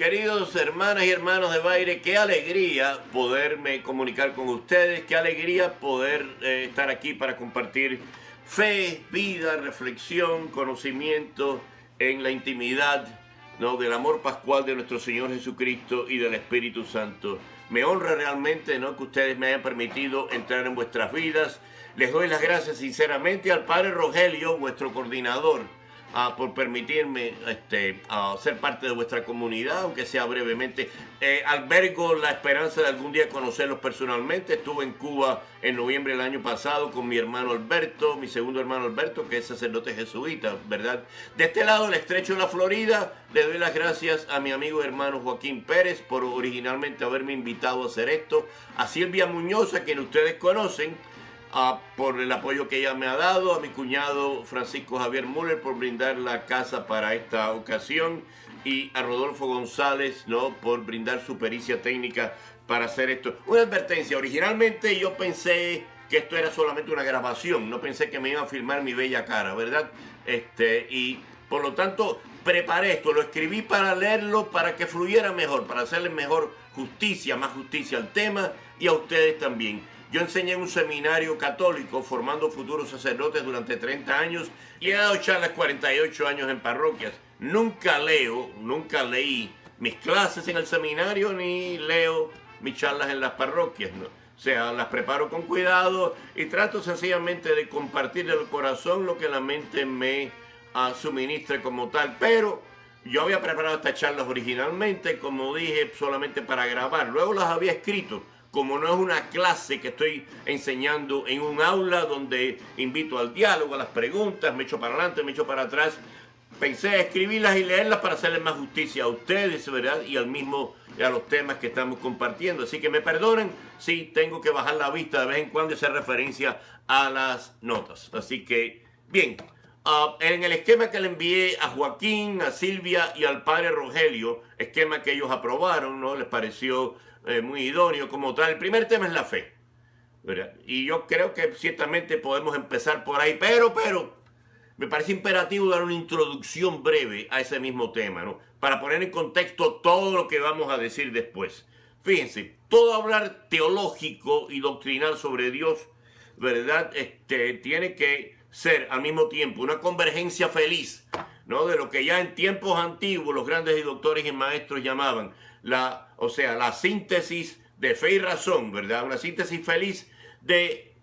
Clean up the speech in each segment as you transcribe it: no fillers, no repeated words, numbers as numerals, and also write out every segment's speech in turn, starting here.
Queridos hermanas y hermanos de Baire, qué alegría poderme comunicar con ustedes, qué alegría poder estar aquí para compartir fe, vida, reflexión, conocimiento en la intimidad, ¿no?, del amor pascual de nuestro Señor Jesucristo y del Espíritu Santo. Me honra realmente, ¿no?, que ustedes me hayan permitido entrar en vuestras vidas. Les doy las gracias sinceramente al Padre Rogelio, vuestro coordinador, por permitirme ser parte de vuestra comunidad, aunque sea brevemente. Albergo la esperanza de algún día conocerlos personalmente. Estuve en Cuba en noviembre del año pasado con mi hermano Alberto, mi segundo hermano Alberto, que es sacerdote jesuita, ¿verdad? De este lado del estrecho de la Florida, le doy las gracias a mi amigo y hermano Joaquín Pérez por originalmente haberme invitado a hacer esto, a Silvia Muñoz, a quien ustedes conocen, por el apoyo que ella me ha dado, a mi cuñado Francisco Javier Müller por brindar la casa para esta ocasión, y a Rodolfo González, ¿no?, por brindar su pericia técnica para hacer esto. Una advertencia: originalmente yo pensé que esto era solamente una grabación, no pensé que me iban a filmar mi bella cara, ¿verdad? Y por lo tanto preparé esto, lo escribí para leerlo, para que fluyera mejor, para hacerle mejor justicia, más justicia al tema y a ustedes también. Yo enseñé en un seminario católico formando futuros sacerdotes durante 30 años y he dado charlas 48 años en parroquias. Nunca leí mis clases en el seminario ni leo mis charlas en las parroquias, ¿no? O sea, las preparo con cuidado y trato sencillamente de compartir del corazón lo que la mente me suministre como tal. Pero yo había preparado estas charlas originalmente, como dije, solamente para grabar. Luego las había escrito. Como no es una clase que estoy enseñando en un aula donde invito al diálogo, a las preguntas, me echo para adelante, me echo para atrás, pensé escribirlas y leerlas para hacerles más justicia a ustedes, ¿verdad? Y a los temas que estamos compartiendo. Así que me perdonen si tengo que bajar la vista de vez en cuando y hacer referencia a las notas. Así que, bien, en el esquema que le envié a Joaquín, a Silvia y al padre Rogelio, esquema que ellos aprobaron, ¿no?, les pareció muy idóneo como tal. El primer tema es la fe, ¿verdad? Y yo creo que ciertamente podemos empezar por ahí, pero me parece imperativo dar una introducción breve a ese mismo tema, ¿no?, para poner en contexto todo lo que vamos a decir después. Fíjense, todo hablar teológico y doctrinal sobre Dios, ¿verdad?, tiene que ser al mismo tiempo una convergencia feliz, ¿no?, de lo que ya en tiempos antiguos los grandes doctores y maestros llamaban la síntesis de fe y razón, ¿verdad? Una síntesis feliz de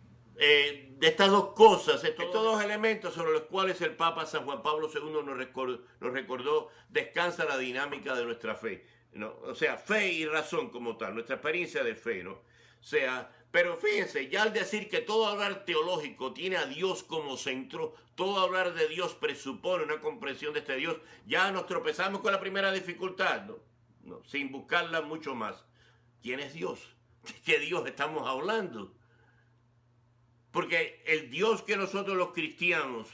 estas dos cosas, estos dos elementos sobre los cuales el Papa San Juan Pablo II nos recordó descansa la dinámica de nuestra fe, ¿no? O sea, fe y razón como tal, nuestra experiencia de fe, ¿no? O sea, pero fíjense, ya al decir que todo hablar teológico tiene a Dios como centro, todo hablar de Dios presupone una comprensión de este Dios, ya nos tropezamos con la primera dificultad, ¿no? No, sin buscarla mucho más. ¿Quién es Dios? ¿De qué Dios estamos hablando? Porque el Dios que nosotros los cristianos,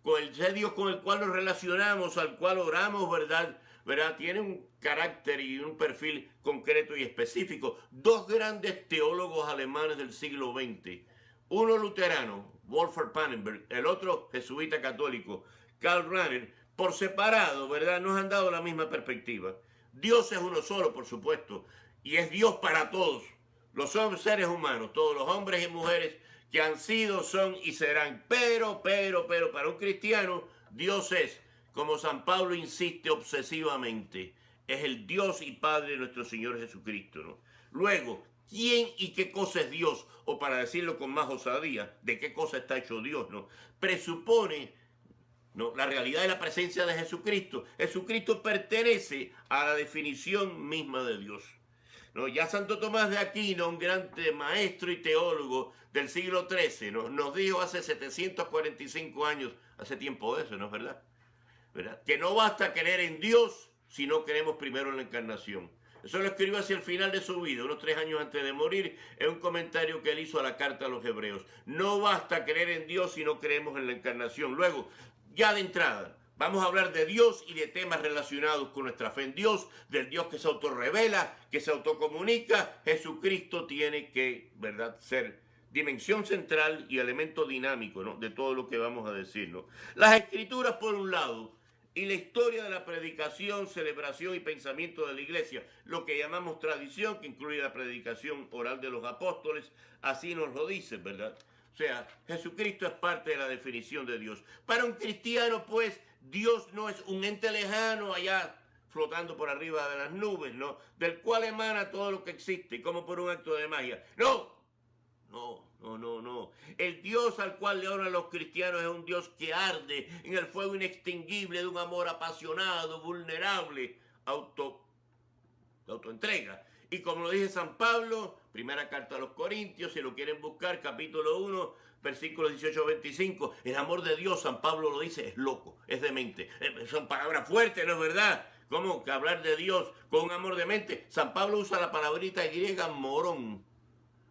con ese Dios con el cual nos relacionamos, al cual oramos, ¿verdad? Tiene un carácter y un perfil concreto y específico. Dos grandes teólogos alemanes del siglo XX, uno luterano, Wolfgang Pannenberg, el otro jesuita católico, Karl Rahner, por separado, ¿verdad?, nos han dado la misma perspectiva. Dios es uno solo, por supuesto, y es Dios para todos. Los seres humanos, todos los hombres y mujeres que han sido, son y serán. Pero, para un cristiano, Dios es, como San Pablo insiste obsesivamente, es el Dios y Padre de nuestro Señor Jesucristo, ¿no? Luego, ¿quién y qué cosa es Dios? O para decirlo con más osadía, ¿de qué cosa está hecho Dios, no? Presupone, ¿no?, la realidad de la presencia de Jesucristo. Jesucristo pertenece a la definición misma de Dios, ¿no? Ya Santo Tomás de Aquino, un gran maestro y teólogo del siglo XIII, ¿no?, nos dijo hace 745 años, hace tiempo de eso, ¿no es verdad? Que no basta creer en Dios si no creemos primero en la encarnación. Eso lo escribió hacia el final de su vida, unos 3 años antes de morir, en un comentario que él hizo a la carta a los hebreos. No basta creer en Dios si no creemos en la encarnación. Luego, ya de entrada, vamos a hablar de Dios y de temas relacionados con nuestra fe en Dios, del Dios que se autorrevela, que se autocomunica. Jesucristo tiene que, ¿verdad?, ser dimensión central y elemento dinámico, ¿no?, de todo lo que vamos a decir, ¿no? Las Escrituras, por un lado, y la historia de la predicación, celebración y pensamiento de la iglesia, lo que llamamos tradición, que incluye la predicación oral de los apóstoles, así nos lo dice, ¿verdad? O sea, Jesucristo es parte de la definición de Dios. Para un cristiano, pues, Dios no es un ente lejano allá flotando por arriba de las nubes, ¿no? Del cual emana todo lo que existe, como por un acto de magia. ¡No! No. El Dios al cual le oran los cristianos es un Dios que arde en el fuego inextinguible de un amor apasionado, vulnerable, de autoentrega. Y como lo dice San Pablo, primera carta a los Corintios, si lo quieren buscar, capítulo 1, versículos 18-25, el amor de Dios, San Pablo lo dice, es loco, es demente. Son palabras fuertes, ¿no es verdad? ¿Cómo que hablar de Dios con un amor demente? San Pablo usa la palabrita griega morón.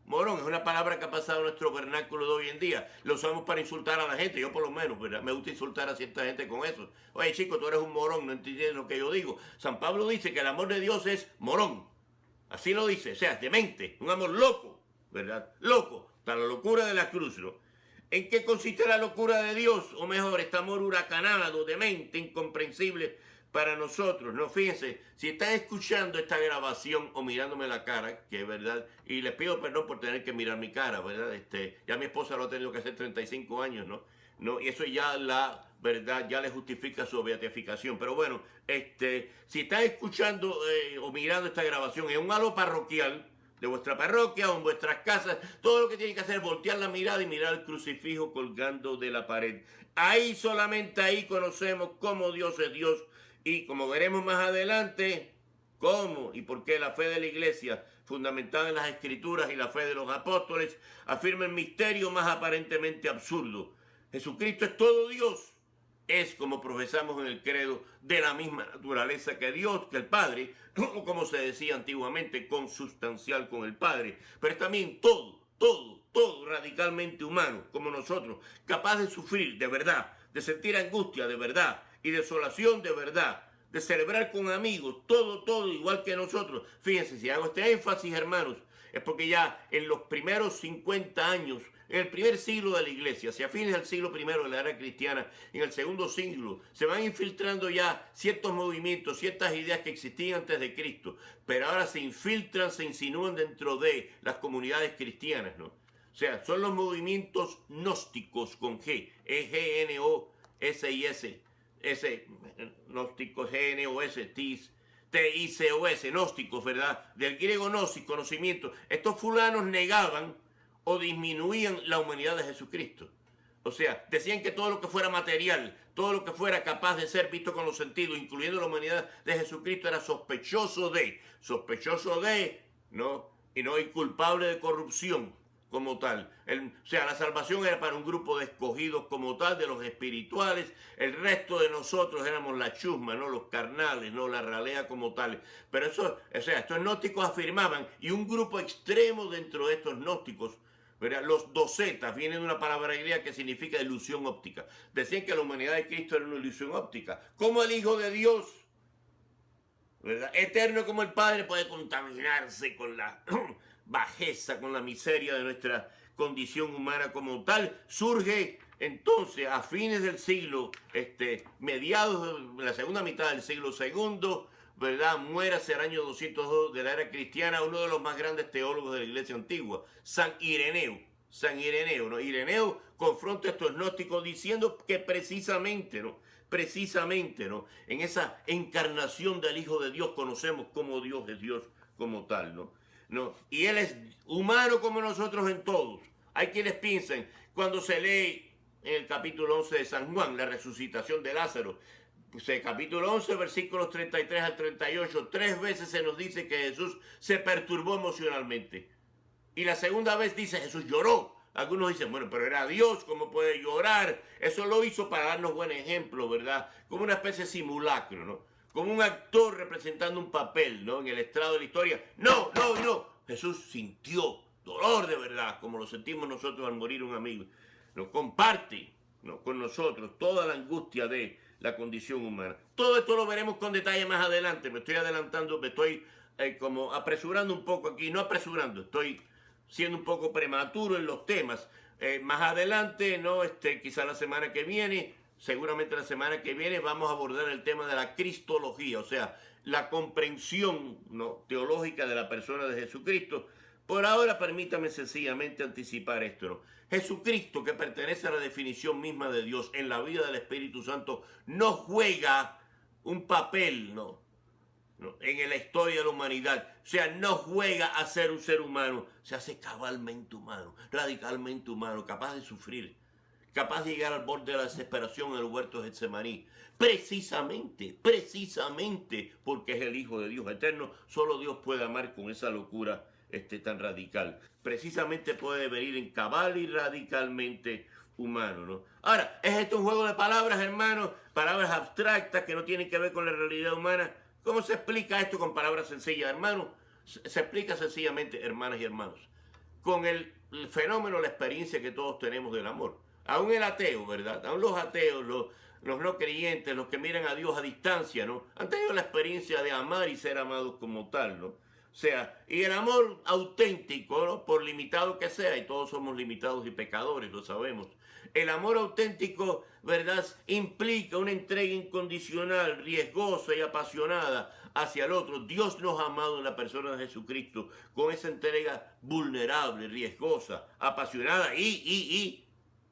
Morón es una palabra que ha pasado en nuestro vernáculo de hoy en día. Lo usamos para insultar a la gente. Yo por lo menos, ¿verdad? Me gusta insultar a cierta gente con eso. Oye, chico, tú eres un morón, no entiendes lo que yo digo. San Pablo dice que el amor de Dios es morón. Así lo dice, o sea, demente, un amor loco, ¿verdad? Loco, hasta la locura de la cruz, ¿no? ¿En qué consiste la locura de Dios? O mejor, este amor huracanado, demente, incomprensible para nosotros, ¿no? Fíjense, si están escuchando esta grabación o mirándome la cara, que es verdad, y les pido perdón por tener que mirar mi cara, ¿verdad? Ya mi esposa lo ha tenido que hacer 35 años, ¿no? Y eso ya la verdad ya le justifica su beatificación. Pero bueno, si están escuchando o mirando esta grabación en un halo parroquial de vuestra parroquia o en vuestras casas, todo lo que tienen que hacer es voltear la mirada y mirar el crucifijo colgando de la pared. Ahí, solamente ahí conocemos cómo Dios es Dios. Y como veremos más adelante, cómo y por qué la fe de la iglesia, fundamentada en las escrituras y la fe de los apóstoles, afirma el misterio más aparentemente absurdo. Jesucristo es todo Dios. Es, como profesamos en el credo, de la misma naturaleza que Dios, que el Padre, o como se decía antiguamente, consubstancial con el Padre. Pero es también todo radicalmente humano, como nosotros, capaz de sufrir de verdad, de sentir angustia de verdad y desolación de verdad, de celebrar con amigos, todo igual que nosotros. Fíjense, si hago este énfasis, hermanos, es porque ya en los primeros 50 años, en el primer siglo de la iglesia, hacia fines del siglo I de la era cristiana, en el segundo siglo, se van infiltrando ya ciertos movimientos, ciertas ideas que existían antes de Cristo, pero ahora se infiltran, se insinúan dentro de las comunidades cristianas, ¿no? O sea, son los movimientos gnósticos con G, E-G-N-O-S-I-S, gnósticos, G-N-O-S, T-I-C-O-S, gnósticos, ¿verdad? Del griego gnosis, conocimiento. Estos fulanos negaban o disminuían la humanidad de Jesucristo. O sea, decían que todo lo que fuera material, todo lo que fuera capaz de ser visto con los sentidos, incluyendo la humanidad de Jesucristo, era sospechoso de, ¿no? Y no inculpable de corrupción como tal. O sea, la salvación era para un grupo de escogidos como tal, de los espirituales. El resto de nosotros éramos la chusma, ¿no? Los carnales, ¿no? La ralea como tal. Pero eso, o sea, estos gnósticos afirmaban, y un grupo extremo dentro de estos gnósticos, ¿verdad? Los docetas, viene de una palabra griega que significa ilusión óptica. Decían que la humanidad de Cristo era una ilusión óptica. ¿Cómo el Hijo de Dios, ¿verdad?, eterno como el Padre, puede contaminarse con la bajeza, con la miseria de nuestra condición humana como tal? Surge entonces a fines del siglo, mediados de la segunda mitad del siglo II, ¿verdad? Muere hacia el año 202 de la era cristiana uno de los más grandes teólogos de la iglesia antigua, San Ireneo, ¿no? Ireneo confronta a estos gnósticos diciendo que precisamente, ¿no? En esa encarnación del Hijo de Dios conocemos cómo Dios es Dios como tal, ¿no? Y Él es humano como nosotros en todos. Hay quienes piensan, cuando se lee en el capítulo 11 de San Juan, la resucitación de Lázaro, pues el capítulo 11, versículos 33 al 38, 3 veces se nos dice que Jesús se perturbó emocionalmente. Y la segunda vez dice, Jesús lloró. Algunos dicen, bueno, pero era Dios, ¿cómo puede llorar? Eso lo hizo para darnos buen ejemplo, ¿verdad? Como una especie de simulacro, ¿no? Como un actor representando un papel, ¿no? En el estrado de la historia. No. Jesús sintió dolor de verdad, como lo sentimos nosotros al morir un amigo. Nos comparte, ¿no?, con nosotros toda la angustia de la condición humana. Todo esto lo veremos con detalle más adelante. Me estoy adelantando, me estoy como apresurando un poco aquí. No apresurando, estoy siendo un poco prematuro en los temas. Más adelante, ¿no? Quizá la semana que viene, seguramente la semana que viene vamos a abordar el tema de la cristología, o sea, la comprensión, ¿no?, teológica de la persona de Jesucristo. Por ahora permítame sencillamente anticipar esto, ¿no? Jesucristo, que pertenece a la definición misma de Dios en la vida del Espíritu Santo, no juega un papel, ¿no?, en la historia de la humanidad. O sea, no juega a ser un ser humano, se hace cabalmente humano, radicalmente humano, capaz de sufrir, capaz de llegar al borde de la desesperación en el huerto de Getsemaní. Precisamente porque es el Hijo de Dios eterno. Solo Dios puede amar con esa locura tan radical. Precisamente puede venir en cabal y radicalmente humano, ¿no? Ahora, ¿es esto un juego de palabras, hermanos? Palabras abstractas que no tienen que ver con la realidad humana. ¿Cómo se explica esto con palabras sencillas, hermanos? Se explica sencillamente, hermanas y hermanos, con el fenómeno, la experiencia que todos tenemos del amor. Aún el ateo, ¿verdad? Aún los ateos, los no creyentes, los que miran a Dios a distancia, ¿no?, han tenido la experiencia de amar y ser amados como tal, ¿no? O sea, y el amor auténtico, ¿no?, por limitado que sea, y todos somos limitados y pecadores, lo sabemos. El amor auténtico, ¿verdad?, implica una entrega incondicional, riesgosa y apasionada hacia el otro. Dios nos ha amado en la persona de Jesucristo con esa entrega vulnerable, riesgosa, apasionada y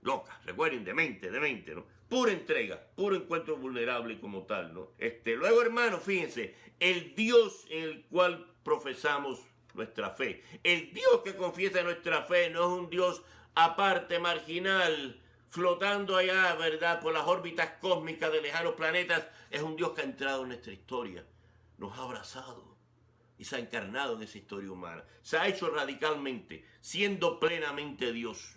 loca. Recuerden, demente, ¿no? Pura entrega, puro encuentro vulnerable como tal, ¿no? Luego, hermanos, fíjense, el Dios en el cual profesamos nuestra fe. El Dios que confiesa nuestra fe no es un Dios aparte, marginal, flotando allá, ¿verdad?, por las órbitas cósmicas de lejanos planetas. Es un Dios que ha entrado en nuestra historia, nos ha abrazado y se ha encarnado en esa historia humana. Se ha hecho radicalmente, siendo plenamente Dios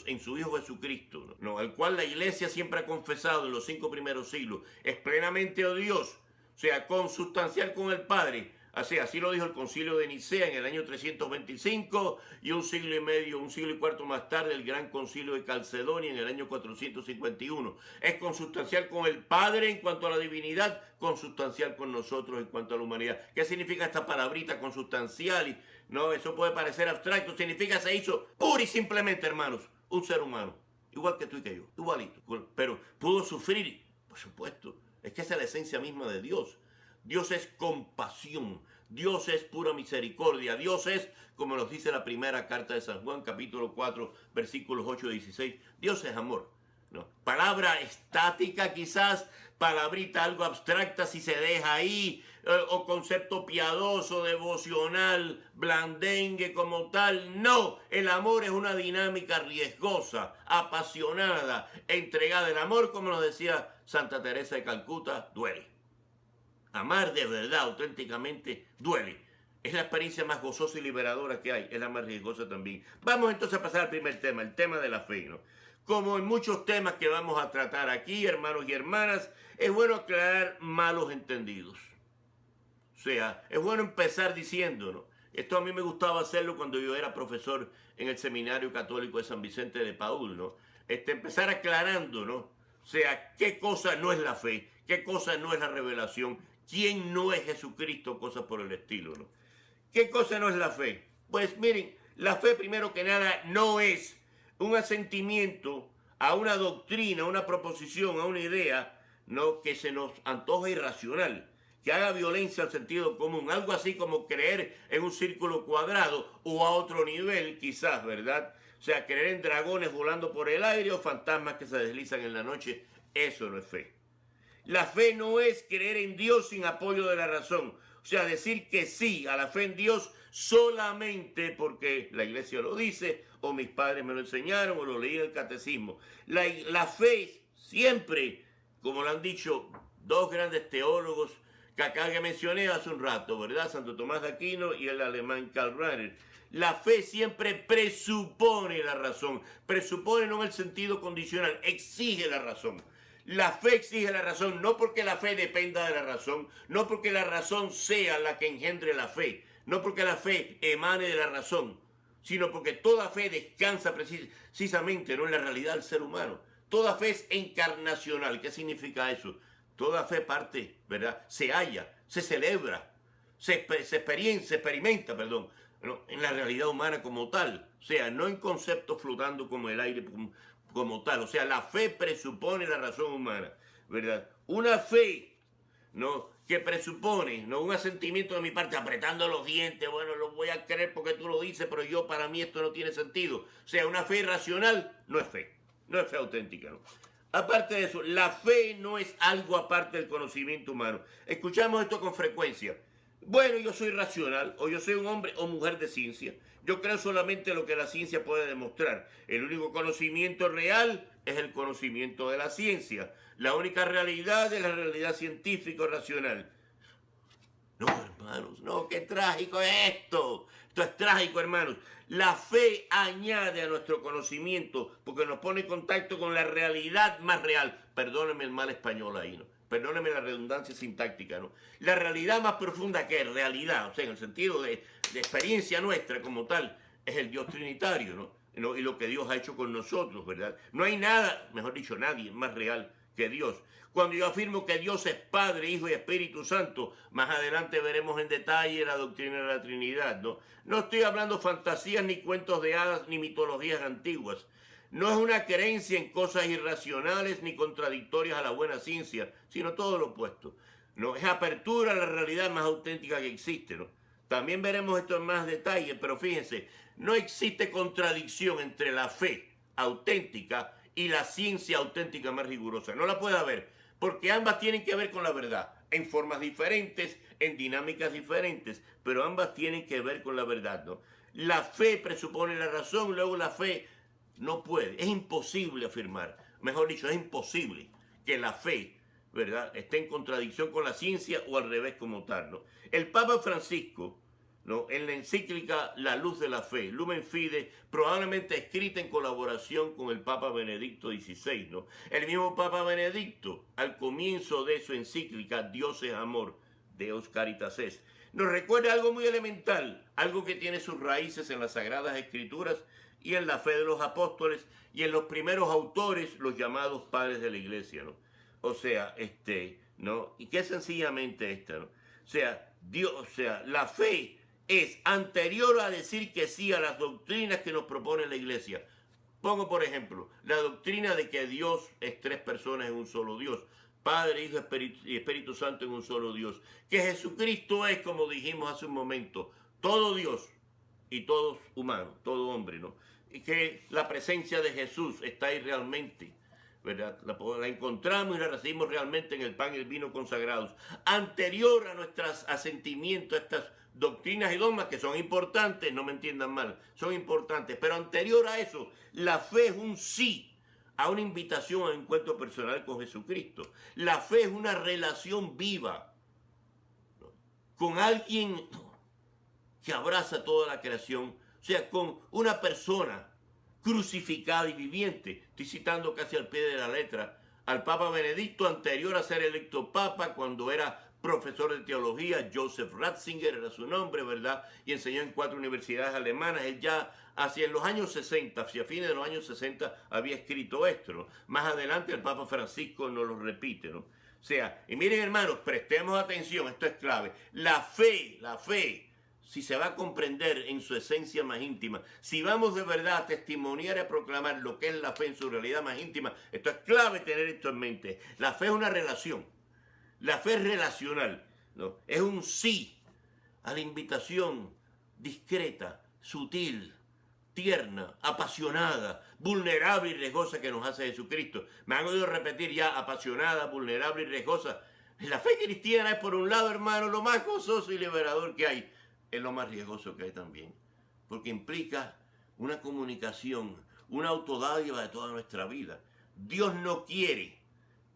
en su Hijo Jesucristo, ¿no?, al cual la Iglesia siempre ha confesado en los 5 primeros siglos. Es plenamente Dios, o sea, consubstancial con el Padre. Así lo dijo el Concilio de Nicea en el año 325, y un siglo y cuarto más tarde el Gran Concilio de Calcedonia en el año 451. Es consubstancial con el Padre en cuanto a la divinidad, consubstancial con nosotros en cuanto a la humanidad. ¿Qué significa esta palabrita consubstancial? No, eso puede parecer abstracto. Significa se hizo pura y simplemente, hermanos, un ser humano, igual que tú y que yo, igualito. Pero pudo sufrir, por supuesto. Es que esa es la esencia misma de Dios. Dios es compasión, Dios es pura misericordia, Dios es, como nos dice la primera carta de San Juan, capítulo 4, versículos 8 y 16, Dios es amor, ¿no? Palabra estática quizás, palabrita algo abstracta si se deja ahí, o concepto piadoso, devocional, blandengue como tal. No, el amor es una dinámica riesgosa, apasionada, entregada. El amor, como nos decía Santa Teresa de Calcuta, duele. Amar de verdad, auténticamente, duele. Es la experiencia más gozosa y liberadora que hay. Es la más riesgosa también. Vamos entonces a pasar al primer tema, el tema de la fe, ¿no? Como en muchos temas que vamos a tratar aquí, hermanos y hermanas, es bueno aclarar malos entendidos. O sea, es bueno empezar diciendo, ¿no? Esto a mí me gustaba hacerlo cuando yo era profesor en el Seminario Católico de San Vicente de Paúl, ¿no? Empezar aclarando, ¿no? O sea, qué cosa no es la fe, qué cosa no es la revelación, quién no es Jesucristo, cosas por el estilo, ¿no? ¿Qué cosa no es la fe? Pues miren, la fe primero que nada no es un asentimiento a una doctrina, a una proposición, a una idea, ¿no?, que se nos antoja irracional, que haga violencia al sentido común, algo así como creer en un círculo cuadrado, o a otro nivel quizás, ¿verdad? O sea, creer en dragones volando por el aire o fantasmas que se deslizan en la noche. Eso no es fe. La fe no es creer en Dios sin apoyo de la razón. O sea, decir que sí a la fe en Dios solamente porque la iglesia lo dice, o mis padres me lo enseñaron, o lo leí en el catecismo. La fe siempre, como lo han dicho dos grandes teólogos que acá que mencioné hace un rato, ¿verdad? Santo Tomás de Aquino y el alemán Karl Rahner. La fe siempre presupone la razón. Presupone no en el sentido condicional, exige la razón. La fe exige la razón, no porque la fe dependa de la razón, no porque la razón sea la que engendre la fe, no porque la fe emane de la razón, sino porque toda fe descansa precisamente, ¿no?, en la realidad del ser humano. Toda fe es encarnacional. ¿Qué significa eso? Toda fe parte, ¿verdad? Se halla, se celebra, se experimenta, ¿no? En la realidad humana como tal, o sea, no en conceptos flotando como el aire como tal, o sea, la fe presupone la razón humana, ¿verdad? Una fe, ¿no? Que presupone, ¿no? Un asentimiento de mi parte, apretando los dientes, bueno, lo voy a creer porque tú lo dices, pero yo, para mí esto no tiene sentido. O sea, una fe irracional no es fe, no es fe auténtica, ¿no? Aparte de eso, la fe no es algo aparte del conocimiento humano. Escuchamos esto con frecuencia. Bueno, yo soy racional, o yo soy un hombre o mujer de ciencia. Yo creo solamente lo que la ciencia puede demostrar. El único conocimiento real es el conocimiento de la ciencia. La única realidad es la realidad científico-racional. No, hermanos, no, qué trágico es esto. Esto es trágico, hermanos. La fe añade a nuestro conocimiento porque nos pone en contacto con la realidad más real. Perdónenme el mal español ahí, ¿no? Perdónenme la redundancia sintáctica, ¿no? La realidad más profunda que es realidad, o sea, en el sentido de experiencia nuestra como tal, es el Dios trinitario, ¿no? Y lo que Dios ha hecho con nosotros, ¿verdad? No hay nada, mejor dicho, nadie más real que Dios. Cuando yo afirmo que Dios es Padre, Hijo y Espíritu Santo, más adelante veremos en detalle la doctrina de la Trinidad, ¿no? No estoy hablando fantasías, ni cuentos de hadas, ni mitologías antiguas. No es una creencia en cosas irracionales ni contradictorias a la buena ciencia, sino todo lo opuesto. No, es apertura a la realidad más auténtica que existe, ¿no? También veremos esto en más detalle, pero fíjense, no existe contradicción entre la fe auténtica y la ciencia auténtica más rigurosa. No la puede haber, porque ambas tienen que ver con la verdad, en formas diferentes, en dinámicas diferentes, pero ambas tienen que ver con la verdad, ¿no? La fe presupone la razón, luego la fe no puede, es imposible afirmar, mejor dicho, es imposible que la fe, ¿verdad?, esté en contradicción con la ciencia o al revés como tal, ¿no? El Papa Francisco, ¿no?, en la encíclica La Luz de la Fe, Lumen Fide, probablemente escrita en colaboración con el Papa Benedicto XVI, ¿no? El mismo Papa Benedicto, al comienzo de su encíclica Dios es amor, Deus Caritas Est, nos recuerda algo muy elemental, algo que tiene sus raíces en las Sagradas Escrituras y en la fe de los apóstoles y en los primeros autores, los llamados padres de la iglesia, ¿no? O sea, ¿no? Y que es sencillamente esta, ¿no? O sea, la fe es anterior a decir que sí a las doctrinas que nos propone la iglesia. Pongo, por ejemplo, la doctrina de que Dios es tres personas en un solo Dios. Padre, Hijo y Espíritu Santo en un solo Dios. Que Jesucristo es, como dijimos hace un momento, todo Dios y todo humano, todo hombre, ¿no? Y que la presencia de Jesús está ahí realmente, ¿verdad? La encontramos y la recibimos realmente en el pan y el vino consagrados. Anterior a nuestros asentimientos a estas doctrinas y dogmas que son importantes, no me entiendan mal, son importantes, pero anterior a eso, la fe es un sí a una invitación a un encuentro personal con Jesucristo. La fe es una relación viva, ¿no?, con alguien que abraza toda la creación, o sea, con una persona crucificada y viviente. Estoy citando casi al pie de la letra al Papa Benedicto, anterior a ser electo Papa, cuando era profesor de teología. Joseph Ratzinger era su nombre, ¿verdad? Y enseñó en 4 universidades alemanas. Él ya hacia los años 60, hacia fines de los años 60, había escrito esto, ¿no? Más adelante el Papa Francisco nos lo repite, ¿no? O sea, y miren, hermanos, prestemos atención, esto es clave. La fe, si se va a comprender en su esencia más íntima, si vamos de verdad a testimoniar y a proclamar lo que es la fe en su realidad más íntima, esto es clave tener esto en mente. La fe es una relación, la fe es relacional, ¿no? Es un sí a la invitación discreta, sutil, tierna, apasionada, vulnerable y riesgosa que nos hace Jesucristo. Me han oído repetir ya, apasionada, vulnerable y riesgosa. La fe cristiana es, por un lado, hermano, lo más gozoso y liberador que hay. Es lo más riesgoso que hay también, porque implica una comunicación, una autodádiva de toda nuestra vida. Dios no quiere,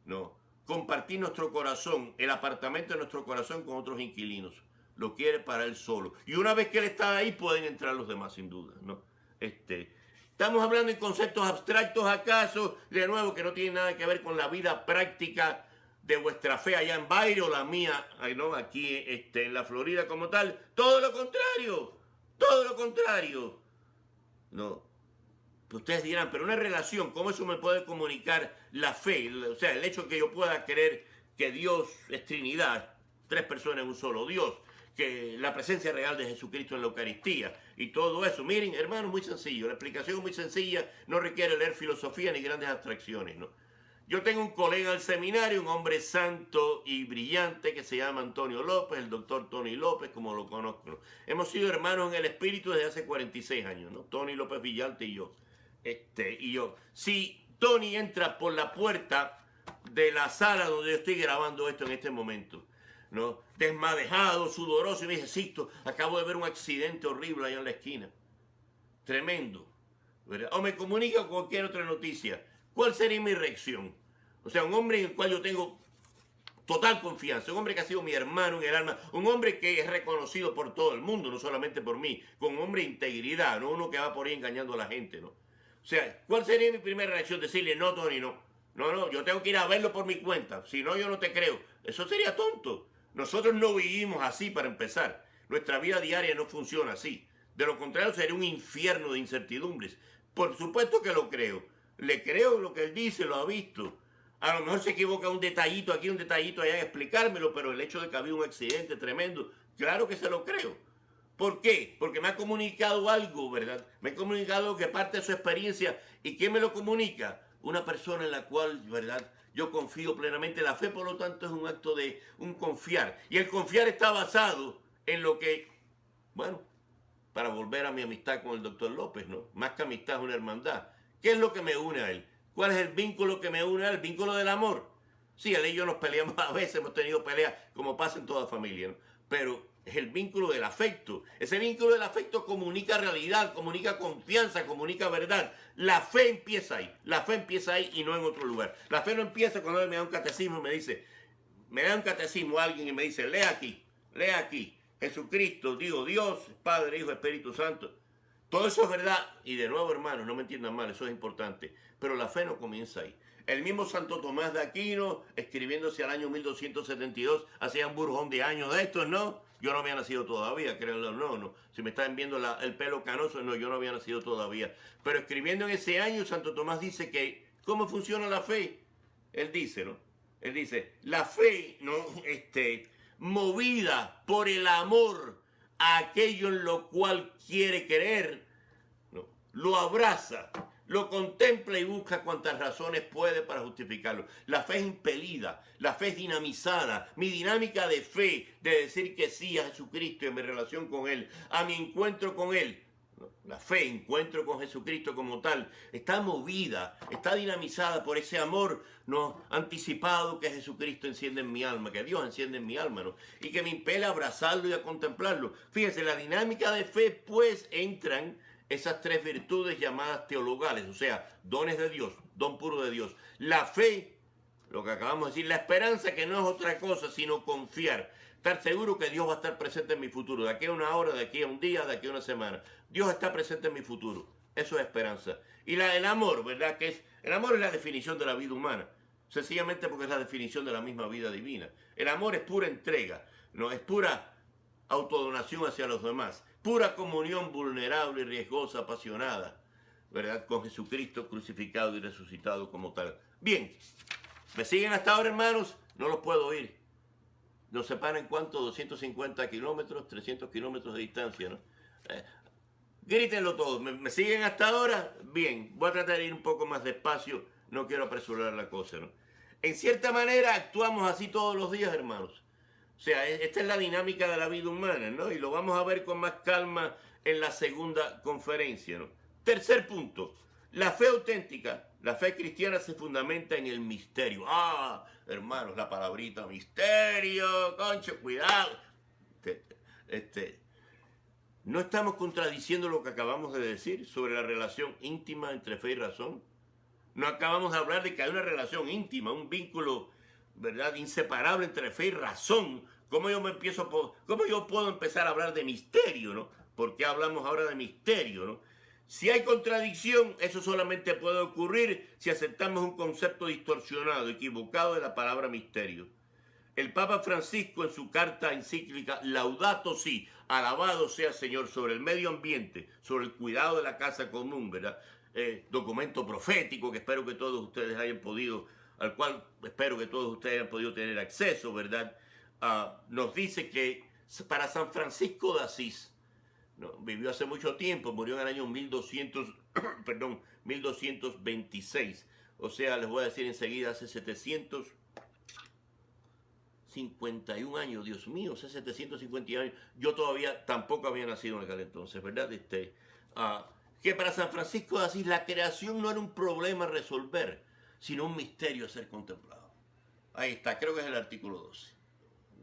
no, compartir nuestro corazón, el apartamento de nuestro corazón con otros inquilinos. Lo quiere para Él solo. Y una vez que Él está ahí, pueden entrar los demás sin duda, ¿no? Estamos hablando en conceptos abstractos, ¿acaso? De nuevo, que no tienen nada que ver con la vida práctica de vuestra fe allá en Baile o la mía, ¿no?, aquí en la Florida como tal. Todo lo contrario, ¿no? Pues ustedes dirán, pero una relación, ¿cómo eso me puede comunicar la fe? O sea, el hecho de que yo pueda creer que Dios es Trinidad, tres personas en un solo Dios, que la presencia real de Jesucristo en la Eucaristía y todo eso. Miren, hermanos, muy sencillo. La explicación es muy sencilla, no requiere leer filosofía ni grandes abstracciones, ¿no? Yo tengo un colega al seminario, un hombre santo y brillante que se llama Antonio López, el doctor Tony López, como lo conozco, ¿no? Hemos sido hermanos en el espíritu desde hace 46 años, ¿no? Tony López Villalta y yo. Si Tony entra por la puerta de la sala donde yo estoy grabando esto en este momento, ¿no? Desmadejado, sudoroso, y me dice, Sisto, acabo de ver un accidente horrible allá en la esquina. Tremendo, ¿verdad? O me comunica cualquier otra noticia. ¿Cuál sería mi reacción? O sea, un hombre en el cual yo tengo total confianza, un hombre que ha sido mi hermano en el alma, un hombre que es reconocido por todo el mundo, no solamente por mí, con un hombre de integridad, no uno que va por ahí engañando a la gente, ¿no? O sea, ¿cuál sería mi primera reacción? Decirle, no, Tony, no. No, yo tengo que ir a verlo por mi cuenta, si no, yo no te creo. Eso sería tonto. Nosotros no vivimos así para empezar. Nuestra vida diaria no funciona así. De lo contrario, sería un infierno de incertidumbres. Por supuesto que lo creo. Le creo lo que él dice, lo ha visto. A lo mejor se equivoca un detallito aquí, un detallito allá en explicármelo, pero el hecho de que había un accidente tremendo, claro que se lo creo. ¿Por qué? Porque me ha comunicado algo, ¿verdad? Me ha comunicado algo que parte de su experiencia. ¿Y quién me lo comunica? Una persona en la cual, ¿verdad?, yo confío plenamente. La fe, por lo tanto, es un acto de un confiar. Y el confiar está basado en lo que, bueno, para volver a mi amistad con el doctor López, ¿no? Más que amistad es una hermandad. ¿Qué es lo que me une a él? ¿Cuál es el vínculo que me une a él? El vínculo del amor. Sí, él y yo nos peleamos a veces, hemos tenido peleas, como pasa en toda familia, ¿no? Pero es el vínculo del afecto. Ese vínculo del afecto comunica realidad, comunica confianza, comunica verdad. La fe empieza ahí. La fe empieza ahí y no en otro lugar. La fe no empieza cuando él me da un catecismo y me dice, me da un catecismo a alguien y me dice, lee aquí. Jesucristo, digo, Dios, Padre, Hijo, Espíritu Santo. Todo eso es verdad. Y de nuevo, hermanos, no me entiendan mal, eso es importante. Pero la fe no comienza ahí. El mismo Santo Tomás de Aquino, escribiéndose al año 1272, hacía un burjón de años de estos, ¿no? Yo no había nacido todavía, créanlo, no. Si me están viendo el pelo canoso, no, yo no había nacido todavía. Pero escribiendo en ese año, Santo Tomás dice que, ¿cómo funciona la fe? Él dice, ¿no? Él dice, la fe, ¿no? Movida por el amor a aquello en lo cual quiere creer, ¿no? Lo abraza, lo contempla y busca cuantas razones puede para justificarlo. La fe es impelida, la fe es dinamizada. Mi dinámica de fe, de decir que sí a Jesucristo y a mi relación con Él, a mi encuentro con Él, ¿no? La fe, encuentro con Jesucristo como tal, está movida, está dinamizada por ese amor, ¿no?, anticipado que Jesucristo enciende en mi alma, que Dios enciende en mi alma, ¿no?, y que me impela a abrazarlo y a contemplarlo. Fíjense, la dinámica de fe, pues, entran esas tres virtudes llamadas teologales, o sea, dones de Dios, don puro de Dios. La fe, lo que acabamos de decir, la esperanza, que no es otra cosa sino confiar, estar seguro que Dios va a estar presente en mi futuro, de aquí a una hora, de aquí a un día, de aquí a una semana. Dios está presente en mi futuro, eso es esperanza. Y el amor, ¿verdad? El amor es la definición de la vida humana, sencillamente porque es la definición de la misma vida divina. El amor es pura entrega, no es pura autodonación hacia los demás, pura comunión vulnerable, riesgosa, apasionada, ¿verdad?, con Jesucristo crucificado y resucitado como tal. Bien, ¿me siguen hasta ahora, hermanos? No los puedo oír. Nos separan, ¿cuánto? 250 kilómetros, 300 kilómetros de distancia, ¿no? Grítenlo todos. ¿Me siguen hasta ahora? Bien, voy a tratar de ir un poco más despacio, no quiero apresurar la cosa, ¿no? En cierta manera actuamos así todos los días, hermanos. O sea, esta es la dinámica de la vida humana, ¿no? Y lo vamos a ver con más calma en la segunda conferencia, ¿no? Tercer punto. La fe auténtica, la fe cristiana se fundamenta en el misterio. Ah, hermanos, la palabrita misterio, concho, cuidado. ¿No estamos contradiciendo lo que acabamos de decir sobre la relación íntima entre fe y razón? No acabamos de hablar de que hay una relación íntima, un vínculo, ¿verdad?, inseparable entre fe y razón. ¿Cómo yo puedo empezar a hablar de misterio, no? ¿Por qué hablamos ahora de misterio, no? Si hay contradicción, eso solamente puede ocurrir si aceptamos un concepto distorsionado, equivocado de la palabra misterio. El Papa Francisco, en su carta encíclica Laudato Si, alabado sea Señor, sobre el medio ambiente, sobre el cuidado de la casa común, ¿verdad?, documento profético que espero que todos ustedes hayan podido, al cual espero que todos ustedes hayan podido tener acceso, ¿verdad?, nos dice que para San Francisco de Asís. No, vivió hace mucho tiempo, murió en el año 1200, perdón, 1226. O sea, les voy a decir enseguida, hace 751 años, Dios mío, hace 751 años. Yo todavía tampoco había nacido en aquel entonces, ¿verdad? Que para San Francisco de Asís la creación no era un problema a resolver, sino un misterio a ser contemplado. Ahí está, creo que es el artículo 12.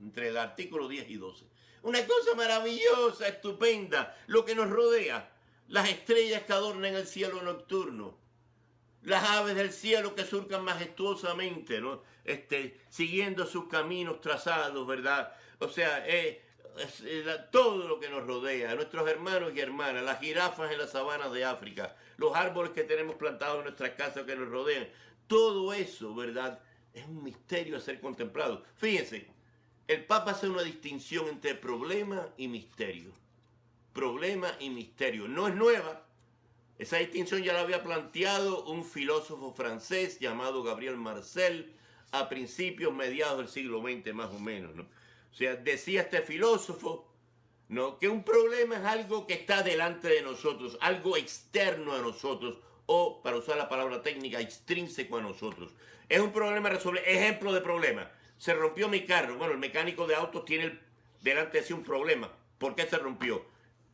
Entre el artículo 10 y 12. Una cosa maravillosa, estupenda, lo que nos rodea. Las estrellas que adornan el cielo nocturno. Las aves del cielo que surcan majestuosamente, ¿no? Siguiendo sus caminos trazados, ¿verdad? O sea, todo lo que nos rodea, nuestros hermanos y hermanas, las jirafas en las sabanas de África, los árboles que tenemos plantados en nuestras casas que nos rodean, todo eso, ¿verdad? Es un misterio a ser contemplado. Fíjense, el Papa hace una distinción entre problema y misterio. Problema y misterio. No es nueva. Esa distinción ya la había planteado un filósofo francés llamado Gabriel Marcel a principios, mediados del siglo XX más o menos, ¿no? O sea, decía este filósofo, ¿no?, que un problema es algo que está delante de nosotros, algo externo a nosotros, o, para usar la palabra técnica, extrínseco a nosotros. Es un problema resolver. Ejemplo de problema. Se rompió mi carro. Bueno, el mecánico de autos tiene delante de sí un problema. ¿Por qué se rompió?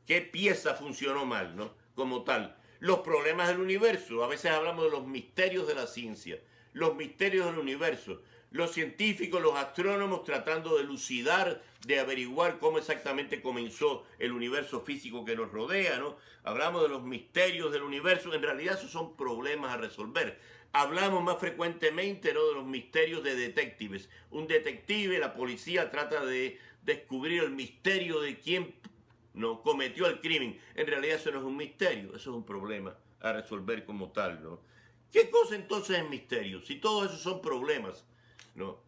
¿Qué pieza funcionó mal, no? Como tal. Los problemas del universo. A veces hablamos de los misterios de la ciencia. Los misterios del universo. Los científicos, los astrónomos tratando de elucidar, de averiguar cómo exactamente comenzó el universo físico que nos rodea, ¿no? Hablamos de los misterios del universo. En realidad esos son problemas a resolver. Hablamos más frecuentemente, ¿no?, de los misterios de detectives. Un detective, la policía trata de descubrir el misterio de quién, ¿no?, cometió el crimen. En realidad eso no es un misterio, eso es un problema a resolver como tal, ¿no? ¿Qué cosa entonces es misterio? Si todos esos son problemas, ¿no?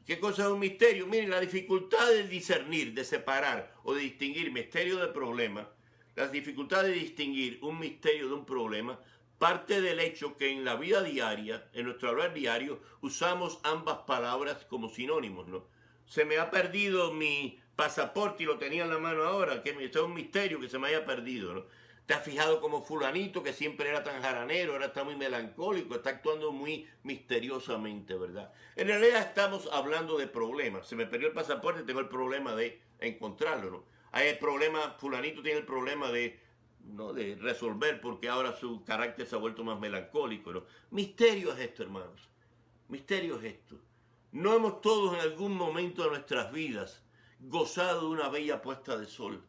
¿Qué cosa es un misterio? Miren, la dificultad de discernir, de separar o de distinguir misterio de problema, la dificultad de distinguir un misterio de un problema, parte del hecho que en la vida diaria, en nuestro hablar diario, usamos ambas palabras como sinónimos, ¿no? Se me ha perdido mi pasaporte y lo tenía en la mano ahora, que esto es un misterio que se me haya perdido, ¿no? ¿Te has fijado como fulanito, que siempre era tan jaranero, ahora está muy melancólico, está actuando muy misteriosamente, ¿verdad? En realidad estamos hablando de problemas. Se me perdió el pasaporte, tengo el problema de encontrarlo, ¿no? Hay el problema, fulanito tiene el problema de, ¿no?, de resolver porque ahora su carácter se ha vuelto más melancólico, ¿no? Misterio es esto, hermanos. Misterio es esto. No hemos todos en algún momento de nuestras vidas gozado de una bella puesta de sol,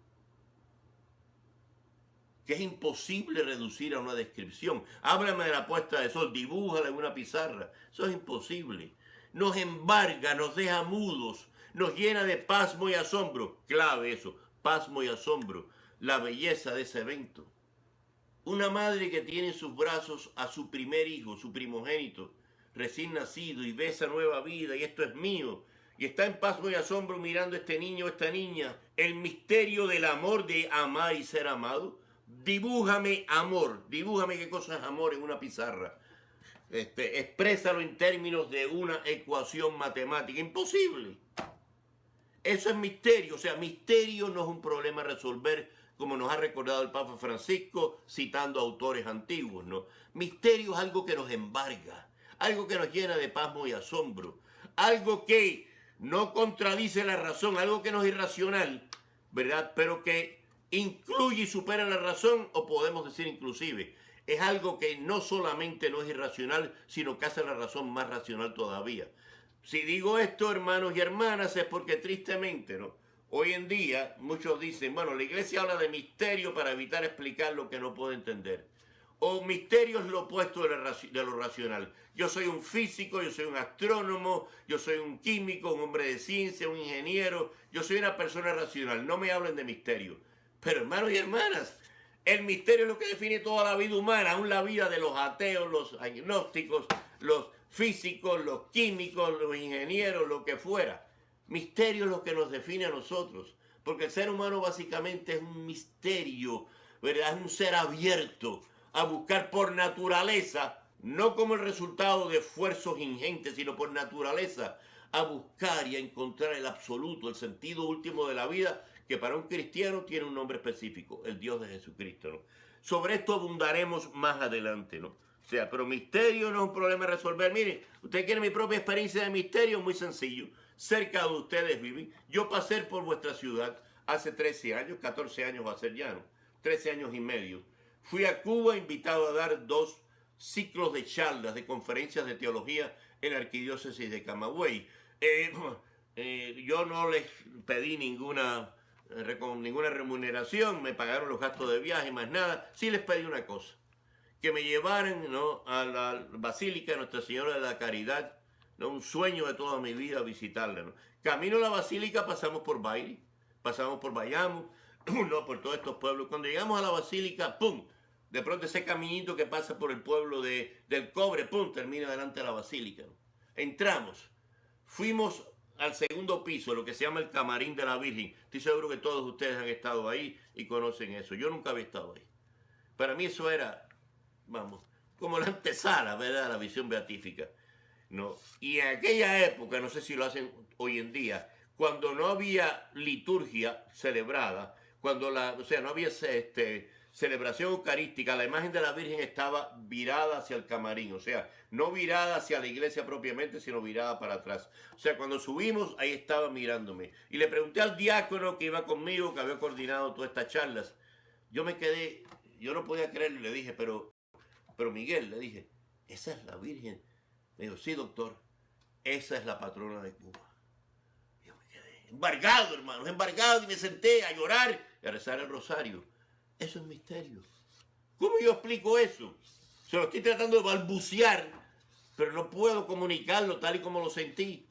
que es imposible reducir a una descripción. Háblame de la puesta de sol, dibújala en una pizarra. Eso es imposible. Nos embarga, nos deja mudos, nos llena de pasmo y asombro. Clave eso, pasmo y asombro. La belleza de ese evento. Una madre que tiene en sus brazos a su primer hijo, su primogénito, recién nacido, y ve esa nueva vida, y esto es mío, y está en pasmo y asombro mirando a este niño o esta niña, el misterio del amor, de amar y ser amado. Dibújame amor, dibújame qué cosa es amor en una pizarra. Exprésalo en términos de una ecuación matemática. Imposible. Eso es misterio. O sea, misterio no es un problema a resolver, como nos ha recordado el Papa Francisco citando autores antiguos, ¿no? Misterio es algo que nos embarga, algo que nos llena de pasmo y asombro, algo que no contradice la razón, algo que no es irracional, ¿verdad? Pero que incluye y supera la razón, o podemos decir inclusive, es algo que no solamente no es irracional, sino que hace la razón más racional todavía. Si digo esto, hermanos y hermanas, es porque tristemente, ¿no?, hoy en día muchos dicen, bueno, la iglesia habla de misterio para evitar explicar lo que no puede entender. O misterio es lo opuesto de lo racional. Yo soy un físico, yo soy un astrónomo, yo soy un químico, un hombre de ciencia, un ingeniero, yo soy una persona racional. No me hablen de misterio. Pero hermanos y hermanas, el misterio es lo que define toda la vida humana, aún la vida de los ateos, los agnósticos, los físicos, los químicos, los ingenieros, lo que fuera. Misterio es lo que nos define a nosotros, porque el ser humano básicamente es un misterio, ¿verdad? Es un ser abierto a buscar por naturaleza, no como el resultado de esfuerzos ingentes, sino por naturaleza, a buscar y a encontrar el absoluto, el sentido último de la vida, que para un cristiano tiene un nombre específico, el Dios de Jesucristo, ¿no? Sobre esto abundaremos más adelante, ¿no? O sea, pero misterio no es un problema de resolver. Miren, usted quiere mi propia experiencia de misterio, muy sencillo. Cerca de ustedes viven. Yo pasé por vuestra ciudad hace 13 años, 14 años va a ser ya, ¿no? 13 años y medio. Fui a Cuba invitado a dar 2 ciclos de charlas, de conferencias de teología en la arquidiócesis de Camagüey. Yo no les pedí ninguna remuneración, me pagaron los gastos de viaje, más nada. Sí les pedí una cosa, que me llevaran, ¿no?, a la Basílica de Nuestra Señora de la Caridad, ¿no? Un sueño de toda mi vida visitarla, ¿no? Camino a la Basílica pasamos por Baile, pasamos por Bayamo, no, por todos estos pueblos. Cuando llegamos a la Basílica, ¡pum!, de pronto ese caminito que pasa por el pueblo del Cobre, ¡pum!, termina delante de la Basílica, ¿no? Entramos, fuimos al segundo piso, lo que se llama el Camarín de la Virgen. Estoy seguro que todos ustedes han estado ahí y conocen eso. Yo nunca había estado ahí. Para mí eso era, vamos, como la antesala, ¿verdad?, la visión beatífica, ¿no? Y en aquella época, no sé si lo hacen hoy en día, cuando no había liturgia celebrada, o sea, no había celebración eucarística, la imagen de la Virgen estaba virada hacia el camarín, o sea, no virada hacia la iglesia propiamente, sino virada para atrás. O sea, cuando subimos, ahí estaba mirándome. Y le pregunté al diácono que iba conmigo, que había coordinado todas estas charlas. Yo me quedé, yo no podía creerlo y le dije, pero Miguel, le dije, esa es la Virgen. Me dijo, sí, doctor, esa es la patrona de Cuba. Yo me quedé embargado, hermano, embargado, y me senté a llorar y a rezar el rosario. Eso es misterio. ¿Cómo yo explico eso? Se lo estoy tratando de balbucear, pero no puedo comunicarlo tal y como lo sentí.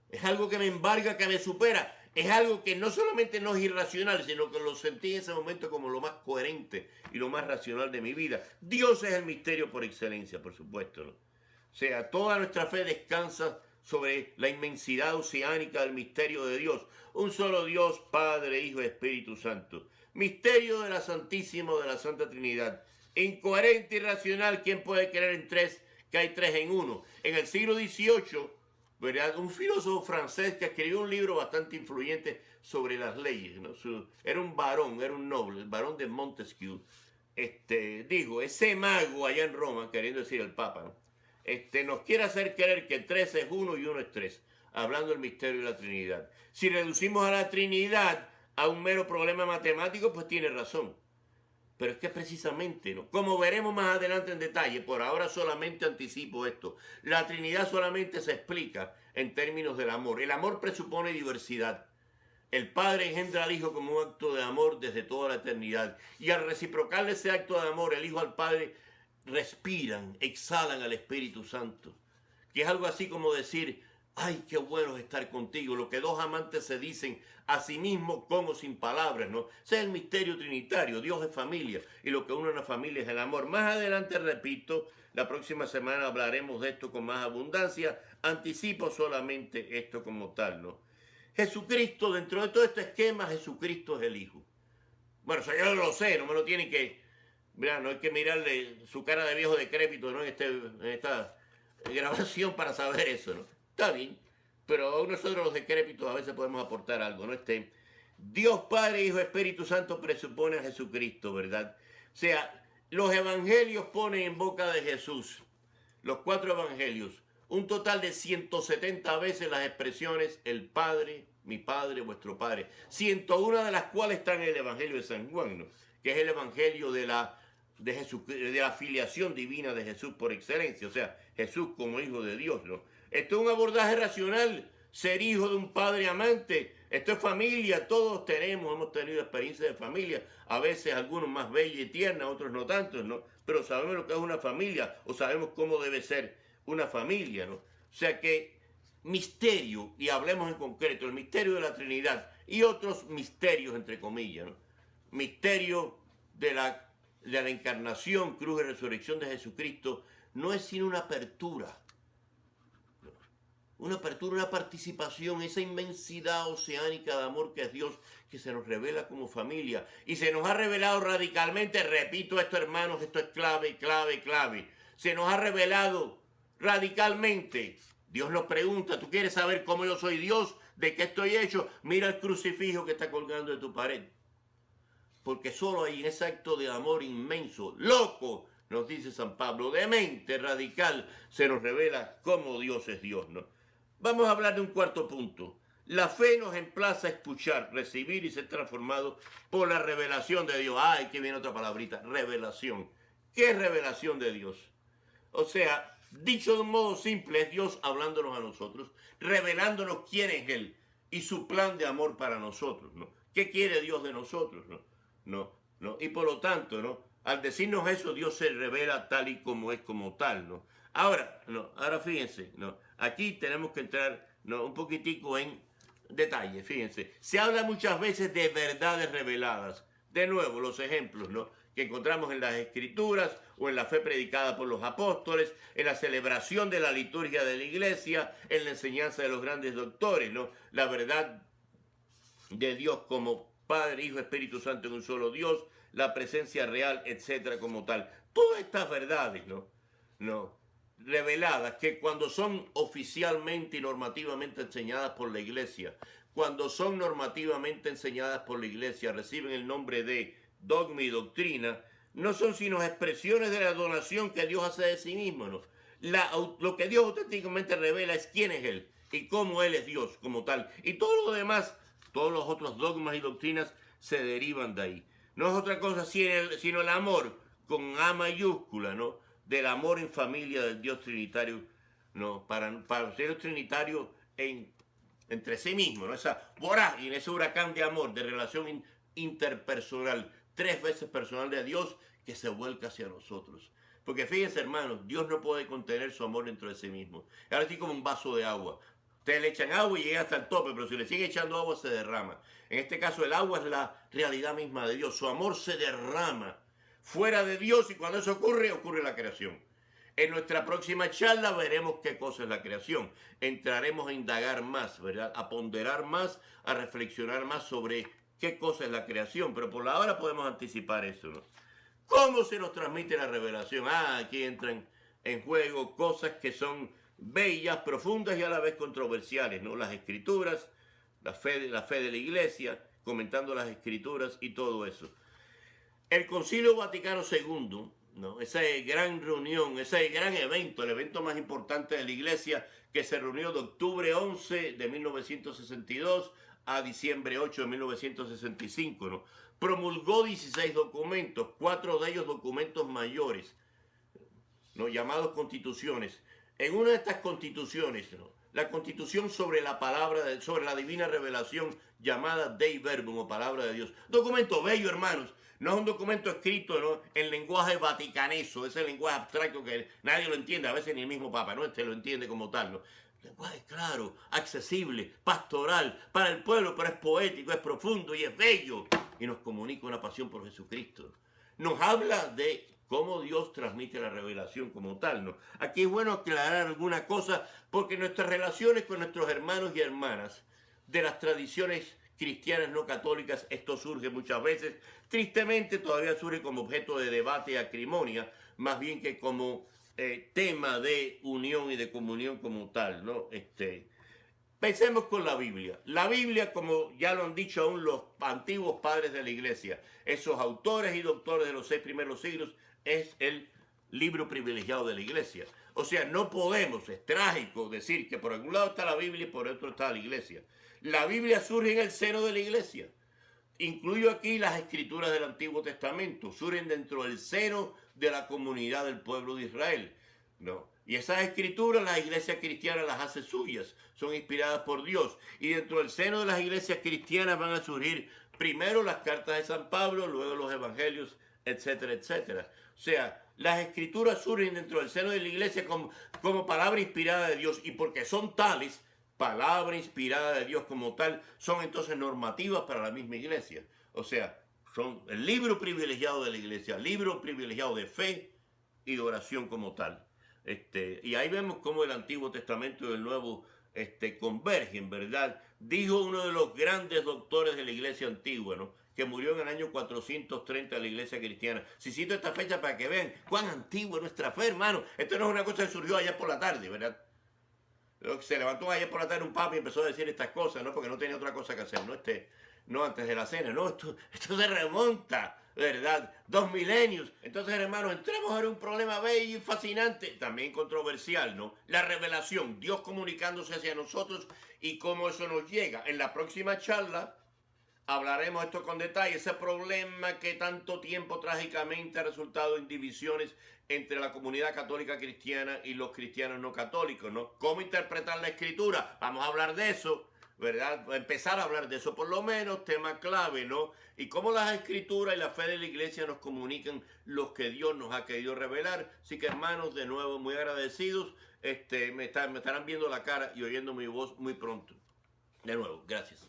Es algo que me embarga, que me supera. Es algo que no solamente no es irracional, sino que lo sentí en ese momento como lo más coherente y lo más racional de mi vida. Dios es el misterio por excelencia, por supuesto, ¿no? O sea, toda nuestra fe descansa sobre la inmensidad oceánica del misterio de Dios. Un solo Dios, Padre, Hijo y Espíritu Santo. Misterio de la Santísima, de la Santa Trinidad. Incoherente y racional, ¿quién puede creer en tres, que hay tres en uno? En el siglo XVIII, ¿verdad?, un filósofo francés que escribió un libro bastante influyente sobre las leyes, ¿no? Era un varón, era un noble, el barón de Montesquieu. Dijo, ese mago allá en Roma, queriendo decir el Papa, ¿no?, nos quiere hacer creer que 3 es 1 y 1 es 3, hablando del misterio de la Trinidad. Si reducimos a la Trinidad a un mero problema matemático, pues tiene razón. Pero es que precisamente, ¿no?, como veremos más adelante en detalle, por ahora solamente anticipo esto, la Trinidad solamente se explica en términos del amor. El amor presupone diversidad. El Padre engendra al Hijo como un acto de amor desde toda la eternidad. Y al reciprocarle ese acto de amor, el Hijo al Padre respiran, exhalan al Espíritu Santo, que es algo así como decir, ay, qué bueno es estar contigo, lo que dos amantes se dicen a sí mismos con o sin palabras, ¿no? Ese es el misterio trinitario. Dios es familia y lo que une a una familia es el amor. Más adelante, repito, la próxima semana hablaremos de esto con más abundancia. Anticipo solamente esto como tal, ¿no? Jesucristo, dentro de todo este esquema, Jesucristo es el Hijo. Bueno, eso yo lo sé, no me lo tienen que... Mira, no hay que mirarle su cara de viejo decrépito, ¿no?, en esta grabación para saber eso, ¿no? Está bien, pero nosotros los decrépitos a veces podemos aportar algo, ¿no? Dios Padre, Hijo, Espíritu Santo presupone a Jesucristo, ¿verdad? O sea, los evangelios ponen en boca de Jesús, los 4 evangelios, un total de 170 veces las expresiones el Padre, mi Padre, vuestro Padre, 101 de las cuales están en el Evangelio de San Juan, ¿no?, que es el Evangelio de la filiación divina de Jesús por excelencia, o sea, Jesús como Hijo de Dios, ¿no? Esto es un abordaje racional, ser hijo de un padre amante, esto es familia, todos hemos tenido experiencias de familia, a veces algunos más bellas y tiernas, otros no tantos, ¿no? Pero sabemos lo que es una familia, o sabemos cómo debe ser una familia, ¿no? O sea que misterio, y hablemos en concreto, el misterio de la Trinidad y otros misterios, entre comillas, ¿no? Misterio de la encarnación, cruz y resurrección de Jesucristo, no es sino una apertura, una participación, esa inmensidad oceánica de amor que es Dios, que se nos revela como familia, y se nos ha revelado radicalmente, repito esto, hermanos, esto es clave, clave, clave, se nos ha revelado radicalmente Dios nos pregunta, ¿tú quieres saber cómo yo soy Dios? ¿De qué estoy hecho? Mira el crucifijo que está colgando de tu pared. Porque solo hay en ese acto de amor inmenso, loco, nos dice San Pablo, de mente radical, se nos revela cómo Dios es Dios, ¿no? Vamos a hablar de un cuarto punto. La fe nos emplaza a escuchar, recibir y ser transformado por la revelación de Dios. Ay, que viene otra palabrita, revelación. ¿Qué es revelación de Dios? O sea, dicho de un modo simple, es Dios hablándonos a nosotros, revelándonos quién es Él y su plan de amor para nosotros, ¿no? ¿Qué quiere Dios de nosotros, no? No. Y por lo tanto, ¿no? Al decirnos eso, Dios se revela tal y como es como tal, ¿no? Ahora fíjense, ¿no? Aquí tenemos que entrar, ¿no? Un poquitico en detalle, fíjense. Se habla muchas veces de verdades reveladas. De nuevo, los ejemplos, ¿no? Que encontramos en las Escrituras o en la fe predicada por los apóstoles, en la celebración de la liturgia de la iglesia, en la enseñanza de los grandes doctores, ¿no? La verdad de Dios como Padre, Hijo, Espíritu Santo en un solo Dios, la presencia real, etcétera, como tal. Todas estas verdades, ¿no? Reveladas, que cuando son oficialmente y normativamente enseñadas por la iglesia, cuando son normativamente enseñadas por la iglesia, reciben el nombre de dogma y doctrina, no son sino expresiones de la donación que Dios hace de sí mismo, ¿no? Lo que Dios auténticamente revela es quién es Él y cómo Él es Dios como tal. Y todo lo demás, todos los otros dogmas y doctrinas se derivan de ahí. No es otra cosa sino el amor con A mayúscula, ¿no? Del amor en familia del Dios trinitario, ¿no? Para el Dios trinitario entre sí mismo, ¿no? Esa vorágine, ese huracán de amor, de relación interpersonal, 3 veces personal de Dios que se vuelca hacia nosotros. Porque fíjense, hermanos, Dios no puede contener su amor dentro de sí mismo. Es así como un vaso de agua. Ustedes le echan agua y llega hasta el tope, pero si le sigue echando agua se derrama. En este caso el agua es la realidad misma de Dios. Su amor se derrama fuera de Dios y cuando eso ocurre, ocurre la creación. En nuestra próxima charla veremos qué cosa es la creación. Entraremos a indagar más, ¿verdad? A ponderar más, a reflexionar más sobre qué cosa es la creación. Pero por la hora podemos anticipar eso, ¿no? ¿Cómo se nos transmite la revelación? Aquí entran en juego cosas que son bellas, profundas y a la vez controversiales, ¿no? Las escrituras, la fe de la iglesia, comentando las escrituras y todo eso. El Concilio Vaticano II, ¿no? Esa gran reunión, ese gran evento, el evento más importante de la iglesia, que se reunió de octubre 11 de 1962 a diciembre 8 de 1965, ¿no? Promulgó 16 documentos, 4 de ellos documentos mayores, ¿no? Llamados constituciones. En una de estas constituciones, ¿no? La constitución sobre la palabra, sobre la divina revelación llamada Dei Verbum o palabra de Dios. Documento bello, hermanos. No es un documento escrito, ¿no? En lenguaje vaticaneso, ese lenguaje abstracto que nadie lo entiende, a veces ni el mismo Papa, ¿no? Lo entiende como tal, ¿no? Lenguaje claro, accesible, pastoral, para el pueblo, pero es poético, es profundo y es bello. Y nos comunica una pasión por Jesucristo. Nos habla de cómo Dios transmite la revelación como tal, ¿no? Aquí es bueno aclarar alguna cosa, porque nuestras relaciones con nuestros hermanos y hermanas de las tradiciones cristianas no católicas, esto surge muchas veces, tristemente todavía surge como objeto de debate y acrimonia, más bien que como tema de unión y de comunión como tal, ¿no? Pensemos con la Biblia. La Biblia, como ya lo han dicho aún los antiguos padres de la iglesia, esos autores y doctores de los 6 primeros siglos, es el libro privilegiado de la iglesia. O sea, no podemos, es trágico decir que por algún lado está la Biblia y por otro está la iglesia. La Biblia surge en el seno de la iglesia. Incluyo aquí las escrituras del Antiguo Testamento, surgen dentro del seno de la comunidad del pueblo de Israel, ¿no? Y esas escrituras la iglesia cristiana las hace suyas, son inspiradas por Dios. Y dentro del seno de las iglesias cristianas van a surgir primero las cartas de San Pablo, luego los evangelios, etcétera, etcétera. O sea, las escrituras surgen dentro del seno de la iglesia como palabra inspirada de Dios, y porque son tales, palabra inspirada de Dios como tal, son entonces normativas para la misma iglesia. O sea, son el libro privilegiado de la iglesia, libro privilegiado de fe y de oración como tal. Y ahí vemos cómo el Antiguo Testamento y el Nuevo convergen, ¿verdad? Dijo uno de los grandes doctores de la iglesia antigua, ¿no? Que murió en el año 430 de la iglesia cristiana. Si cito esta fecha para que vean cuán antigua es nuestra fe, hermano. Esto no es una cosa que surgió allá por la tarde, ¿verdad? Se levantó ayer por la tarde un papa y empezó a decir estas cosas, ¿no? Porque no tenía otra cosa que hacer, ¿no? No antes de la cena, no, esto se remonta, ¿verdad? 2 milenios. Entonces, hermanos, entremos en un problema bello y fascinante, también controversial, ¿no? La revelación, Dios comunicándose hacia nosotros y cómo eso nos llega. En la próxima charla hablaremos esto con detalle, ese problema que tanto tiempo trágicamente ha resultado en divisiones entre la comunidad católica cristiana y los cristianos no católicos, ¿no? ¿Cómo interpretar la escritura? Vamos a hablar de eso, ¿verdad? Empezar a hablar de eso, por lo menos, tema clave, ¿no? Y cómo las escrituras y la fe de la iglesia nos comunican lo que Dios nos ha querido revelar. Así que, hermanos, de nuevo, muy agradecidos. Me estarán viendo la cara y oyendo mi voz muy pronto. De nuevo, gracias.